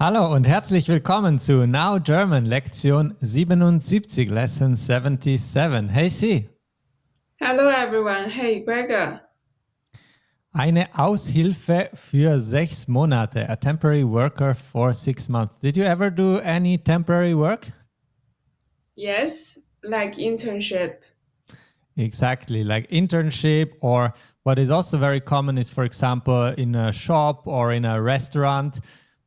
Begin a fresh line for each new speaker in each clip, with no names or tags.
Hallo und herzlich willkommen zu Now German Lektion 77, Lesson 77. Hey C.
Hello everyone. Hey Gregor.
Eine Aushilfe für 6 Monate. A temporary worker for 6 months. Did you ever do any temporary work?
Yes, like internship.
Exactly, like internship, or what is also very common is, for example, in a shop or in a restaurant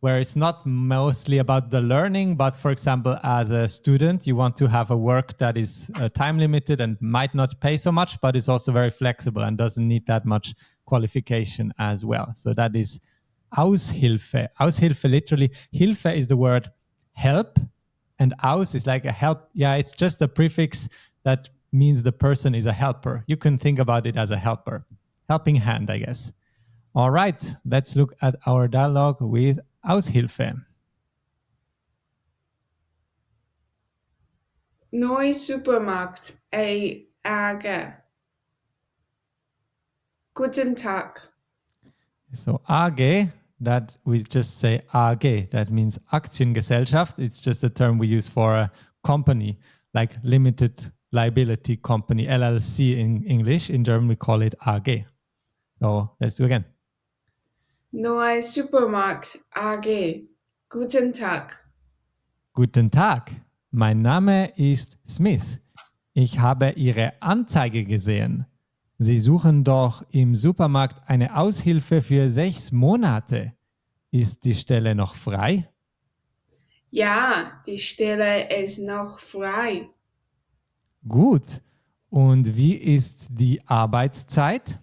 where it's not mostly about the learning, but for example, as a student, you want to have a work that is time limited and might not pay so much, but is also very flexible and doesn't need that much qualification as well. So that is Aushilfe. Aushilfe, literally, Hilfe is the word help, and aus is like a help. Yeah, it's just a prefix that means the person is a helper. You can think about it as a helper. Helping hand, I guess. All right, let's look at our dialogue with Aushilfe.
Neu Supermarkt AG. Guten Tag.
So AG, that we just say AG, that means Aktiengesellschaft. It's just a term we use for a company, like limited liability company, LLC in English. In German, we call it AG. So let's do again.
Neu Supermarkt AG. Guten Tag.
Guten Tag, mein Name ist Smith. Ich habe Ihre Anzeige gesehen. Sie suchen doch im Supermarkt eine Aushilfe für 6 Monate. Ist die Stelle noch frei?
Ja, die Stelle ist noch frei.
Gut. Und wie ist die Arbeitszeit?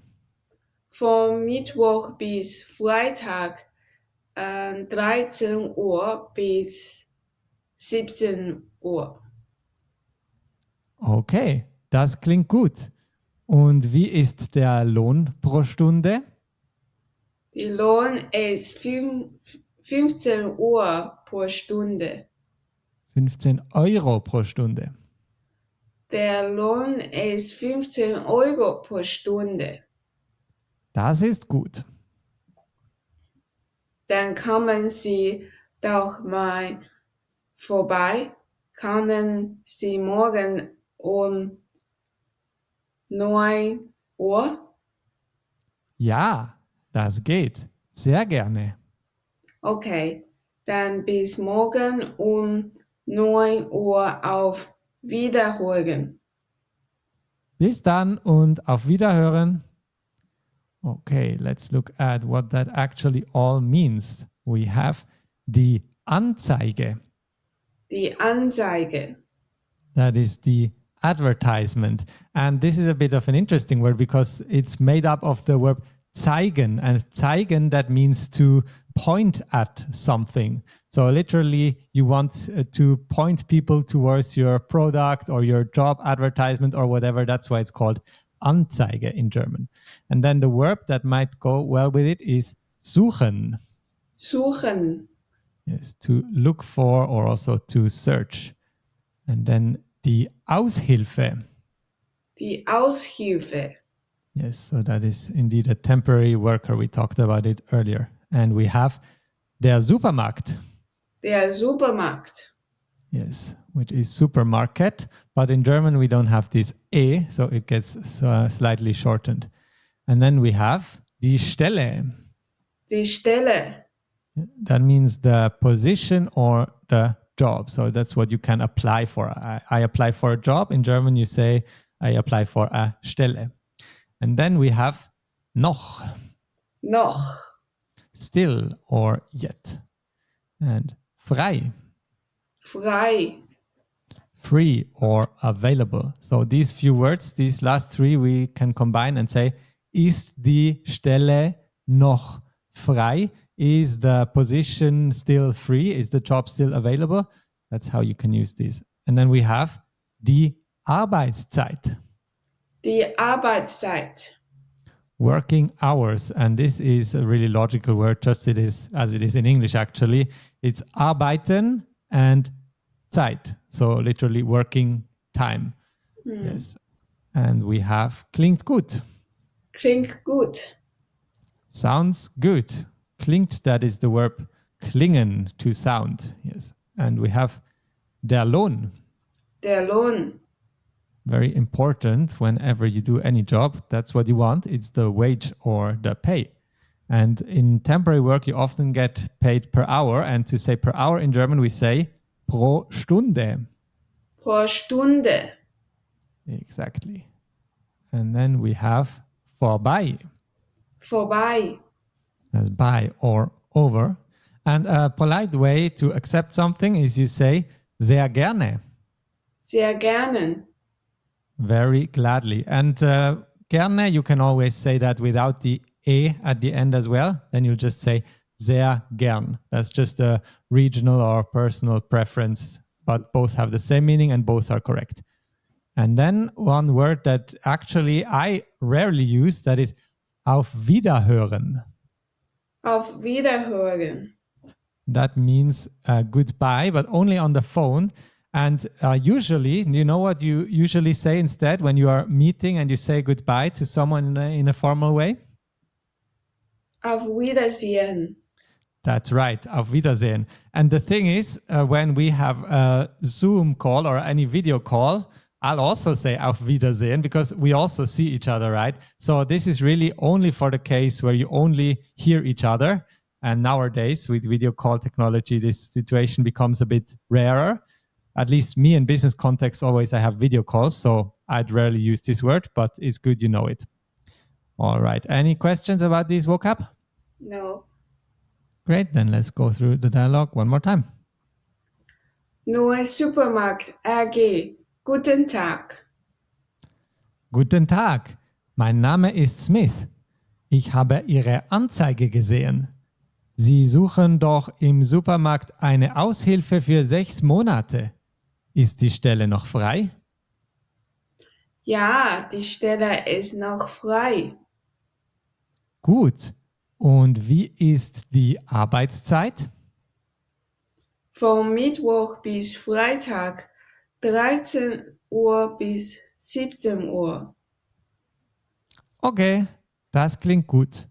Von Mittwoch bis Freitag 13 Uhr bis 17 Uhr.
Okay, das klingt gut. Und wie ist der Lohn pro Stunde?
Die Lohn ist 15 Uhr pro Stunde.
15 Euro pro Stunde.
Der Lohn ist 15 Euro pro Stunde.
Das ist gut.
Dann kommen Sie doch mal vorbei. Können Sie morgen um 9 Uhr?
Ja, das geht. Sehr gerne.
Okay, dann bis morgen um 9 Uhr auf Wiederholen.
Bis dann und auf Wiederhören. Okay, let's look at what that actually all means. We have die Anzeige.
Die Anzeige.
That is the advertisement. And this is a bit of an interesting word because it's made up of the verb zeigen. And zeigen, that means to point at something. So literally, you want to point people towards your product or your job advertisement or whatever. That's why it's called Anzeige in German. And then the verb that might go well with it is suchen.
Suchen.
Yes, to look for or also to search. And then die Aushilfe.
Die Aushilfe.
Yes, so that is indeed a temporary worker. We talked about it earlier. And we have der Supermarkt.
Der Supermarkt.
Yes, which is supermarket. But in German, we don't have this E, so it gets slightly shortened. And then we have die Stelle.
Die Stelle.
That means the position or the job. So that's what you can apply for. I apply for a job. In German, you say, I apply for a Stelle. And then we have noch.
Noch.
Still or yet. And frei.
Frei.
Free or available. So these few words, these last three, we can combine and say, ist die Stelle noch frei? Is the position still free? Is the job still available? That's how you can use these. And then we have die Arbeitszeit.
Die Arbeitszeit.
Working hours. And this is a really logical word, just as it is in English actually. It's arbeiten and Zeit. So literally working time. Yes. And we have klingt gut.
Klingt gut.
Sounds good. Klingt, that is the verb klingen, to sound. Yes. And we have der Lohn.
Der Lohn.
Very important whenever you do any job. That's what you want. It's the wage or the pay. And in temporary work, you often get paid per hour. And to say per hour in German, we say pro Stunde.
Pro Stunde.
Exactly. And then we have vorbei.
Vorbei.
That's by or over. And a polite way to accept something is you say sehr gerne.
Sehr gern.
Very gladly. And gerne, you can always say that without the E at the end as well. Then you'll just say sehr gern. That's just a regional or personal preference, but both have the same meaning and both are correct. And then one word that actually I rarely use, that is auf Wiederhören.
Auf Wiederhören.
That means goodbye, but only on the phone. And usually, you know what you usually say instead when you are meeting and you say goodbye to someone in a formal way?
Auf Wiedersehen.
That's right, auf Wiedersehen. And the thing is, when we have a Zoom call or any video call, I'll also say auf Wiedersehen because we also see each other, right? So this is really only for the case where you only hear each other. And nowadays, with video call technology, this situation becomes a bit rarer. At least me in business context, always I have video calls, so I'd rarely use this word, but it's good you know it. All right. Any questions about this vocab?
No.
Great. Then let's go through the dialogue one more time.
Neue Supermarkt AG. Guten Tag.
Guten Tag. Mein Name ist Smith. Ich habe Ihre Anzeige gesehen. Sie suchen doch im Supermarkt eine Aushilfe für 6 Monate. Ist die Stelle noch frei?
Ja, die Stelle ist noch frei.
Gut. Und wie ist die Arbeitszeit?
Von Mittwoch bis Freitag 13 Uhr bis 17 Uhr.
Okay, das klingt gut.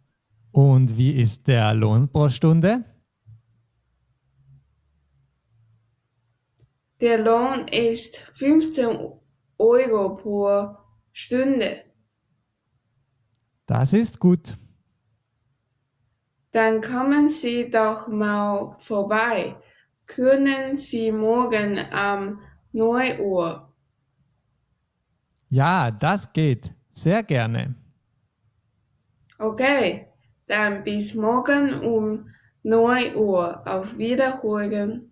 Und wie ist der Lohn pro Stunde?
Der Lohn ist 15 Euro pro Stunde.
Das ist gut.
Dann kommen Sie doch mal vorbei. Können Sie morgen um 9 Uhr?
Ja, das geht. Sehr gerne.
Okay, dann bis morgen um 9 Uhr. Auf Wiederhören.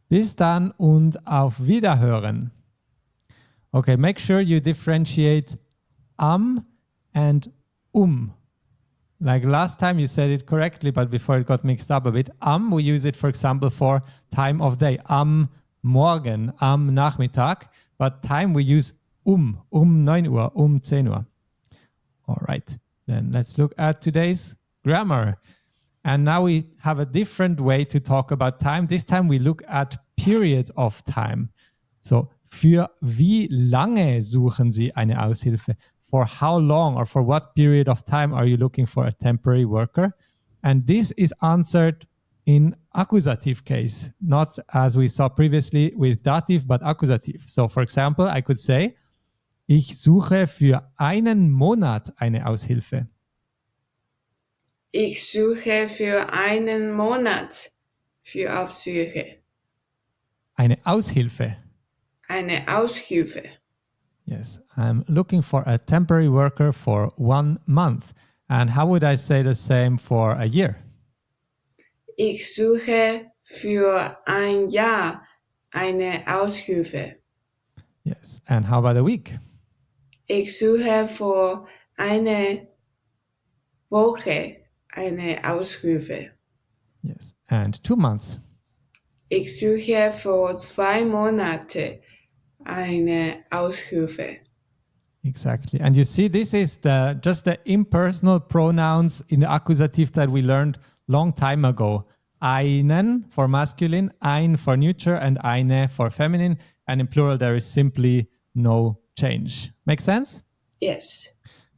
Bis dann und auf Wiederhören. Okay, make sure you differentiate and Like last time you said it correctly, but before it got mixed up a bit. We use it, for example, for time of day. Am Morgen, am Nachmittag. But time we use 9 Uhr, 10 Uhr. All right, then let's look at today's grammar. And now we have a different way to talk about time. This time we look at period of time. So, für wie lange suchen Sie eine Aushilfe? For how long or for what period of time are you looking for a temporary worker? And this is answered in accusative case, not as we saw previously with dative, but accusative. So, for example, I could say, ich suche für einen Monat eine Aushilfe.
Ich suche für einen Monat für Aufsuche.
Eine Aushilfe.
Eine Aushilfe.
Yes, I'm looking for a temporary worker for 1 month. And how would I say the same for a year?
Ich suche für ein Jahr eine Aushilfe.
Yes, and how about a week?
Ich suche für eine Woche eine Aushilfe.
Yes, and 2 months.
Ich suche für 2 Monate eine Aushilfe.
Exactly. And you see, this is just the impersonal pronouns in the accusative that we learned long time ago. Einen for masculine, ein for neuter, and eine for feminine. And in plural, there is simply no change. Make sense?
Yes.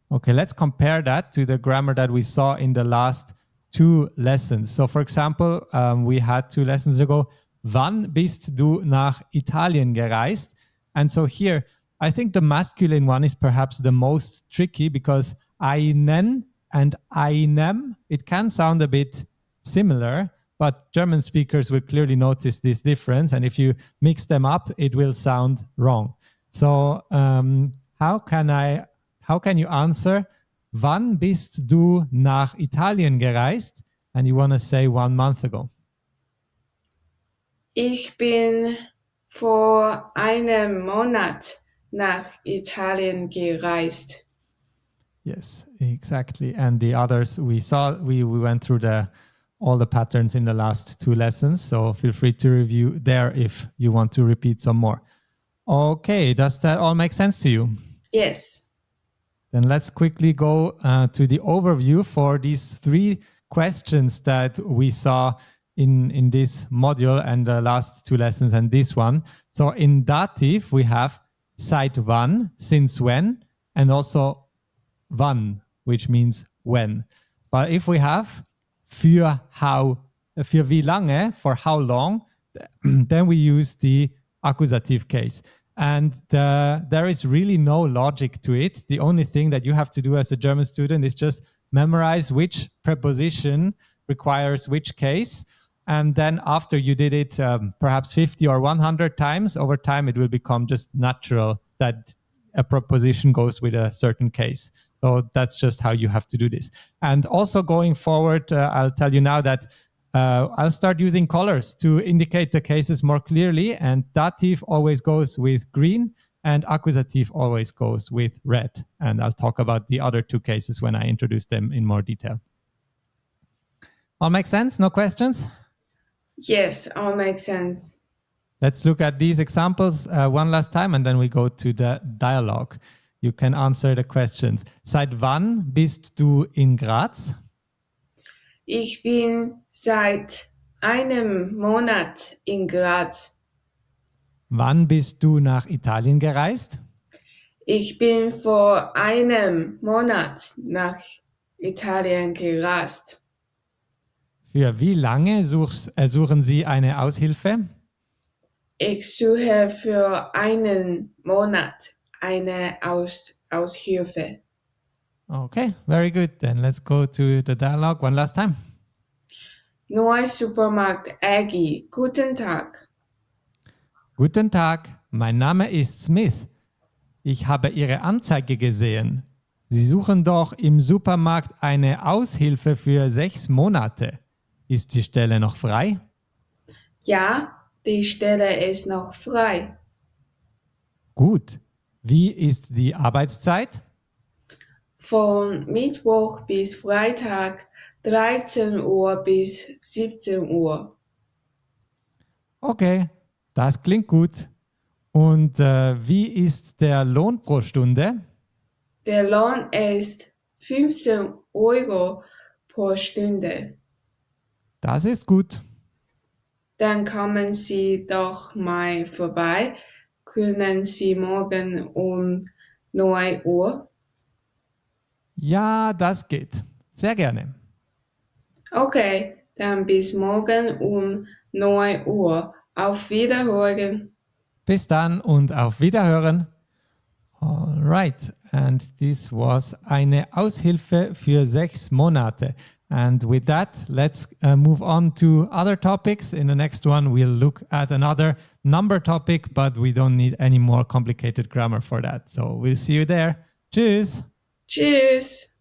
Okay, let's compare that to the grammar that we saw in the last 2 lessons. So for example, we had 2 lessons ago, wann bist du nach Italien gereist? And so here, I think the masculine one is perhaps the most tricky because einen and einem, it can sound a bit similar, but German speakers will clearly notice this difference. And if you mix them up, it will sound wrong. So how can you answer, wann bist du nach Italien gereist? And you want to say 1 month ago.
Ich bin vor einem Monat nach Italien gereist.
Yes, exactly. And the others we saw, we went through all the patterns in the last 2 lessons. So feel free to review there if you want to repeat some more. Okay, does that all make sense to you?
Yes.
Then let's quickly go to the overview for these 3 questions that we saw in this module and the last 2 lessons and this one. So in dative, we have seit wann, since when, and also wann, which means when. But if we have für wie lange, for how long, then we use the accusative case. And there is really no logic to it. The only thing that you have to do as a German student is just memorize which preposition requires which case. And then after you did it perhaps 50 or 100 times, over time it will become just natural that a preposition goes with a certain case. So that's just how you have to do this. And also going forward, I'll tell you now that I'll start using colors to indicate the cases more clearly. And dative always goes with green and accusative always goes with red. And I'll talk about the other 2 cases when I introduce them in more detail. All make sense? No questions?
Yes, all makes sense.
Let's look at these examples one last time and then we go to the dialogue. You can answer the questions. Seit wann bist du in Graz?
Ich bin seit einem Monat in Graz.
Wann bist du nach Italien gereist?
Ich bin vor einem Monat nach Italien gereist.
Für wie lange suchen Sie eine Aushilfe?
Ich suche für einen Monat eine Aushilfe.
Okay, very good. Then let's go to the dialogue one last time.
Neues Supermarkt Aggie. Guten Tag.
Guten Tag, mein Name ist Smith. Ich habe Ihre Anzeige gesehen. Sie suchen doch im Supermarkt eine Aushilfe für 6 Monate. Ist die Stelle noch frei?
Ja, die Stelle ist noch frei.
Gut. Wie ist die Arbeitszeit?
Von Mittwoch bis Freitag 13 Uhr bis 17 Uhr.
Okay, das klingt gut. Und wie ist der Lohn pro Stunde?
Der Lohn ist 15 Euro pro Stunde.
Das ist gut.
Dann kommen Sie doch mal vorbei. Können Sie morgen um 9 Uhr?
Ja, das geht. Sehr gerne.
Okay, dann bis morgen um 9 Uhr. Auf Wiederhören.
Bis dann und auf Wiederhören. All right, and this was eine Aushilfe für 6 Monate. And with that, let's move on to other topics. In the next one, we'll look at another number topic, but we don't need any more complicated grammar for that. So we'll see you there. Tschüss.
Tschüss.